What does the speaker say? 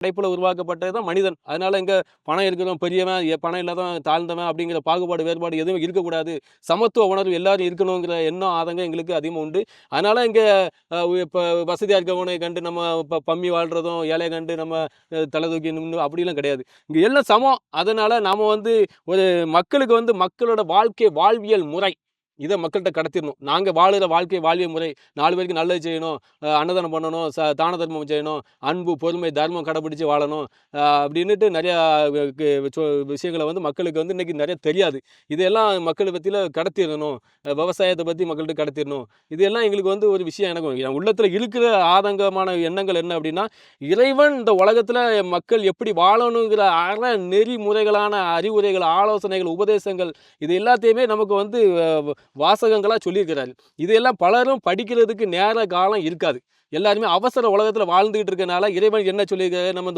படைப்புல உருவாக்கப்பட்டது தான் மனிதன். அதனால இங்க பணம் இருக்கிறவன் பெரியவன், பணம் இல்லாதவன் தாழ்ந்தவன் அப்படிங்கிற பாகுபாடு, வேறுபாடு எதுவும் இருக்கக்கூடாது. சமத்துவ உணர்வு எல்லாரும் இருக்கணுங்கிற எண்ணம், ஆதங்கம் எங்களுக்கு அதிகமா உண்டு. அதனால இங்க இப்ப வசதியா இருக்கவனை கண்டு நம்ம பம்மி வாழ்றதும், ஏழைய கண்டு நம்ம தலை தூக்கி நின்னு அப்படிலாம் கிடையாது. இங்க எல்லாம் சமம். அதனால நாம ஒரு மக்களுக்கு மக்களோட வாழ்வியல் முறை இத மக்கள்ட்ட கடத்திரணும். நாங்க வாழுற வாழ்வியல் முறை 4 பேருக்கு நல்லது செய்யணும், அன்னதானம் பண்ணணும், தான தர்மம் செய்யணும், அன்பு, பொறுமை, தர்மம் கடைபிடிச்சு வாழணும். அப்படின்னுட்டு நெறையா கு சொ விஷயங்கள மக்களுக்கு இன்னைக்கு நெறைய தெரியாது. இதெல்லாம் மக்கள் மத்தியில கடத்திரணும். விவசாயத்த பத்தி மக்கள்ட்ட கடத்திரணும். இதெல்லாம் எங்களுக்கு ஒரு விஷயம் என் உள்ளத்துல இருக்கிற ஆதங்கமான எண்ணங்கள் என்ன அப்படின்னா, இறைவன் இந்த உலகத்துல மக்கள் எப்படி வாழணுங்கிற நெறிமுறைகளான அறிவுரைகள், ஆலோசனைகள், உபதேசங்கள் இது எல்லாத்தையுமே நமக்கு வாசகங்களா சொல்லியிருக்கிறாரு. இதையெல்லாம் பலரும் படிக்கிறதுக்கு நேர காலம் இருக்காது. எல்லாருமே அவசர உலகத்துல வாழ்ந்துகிட்டு இருக்கனால இறைவன் என்ன சொல்லியிருக்காரு, நம்ம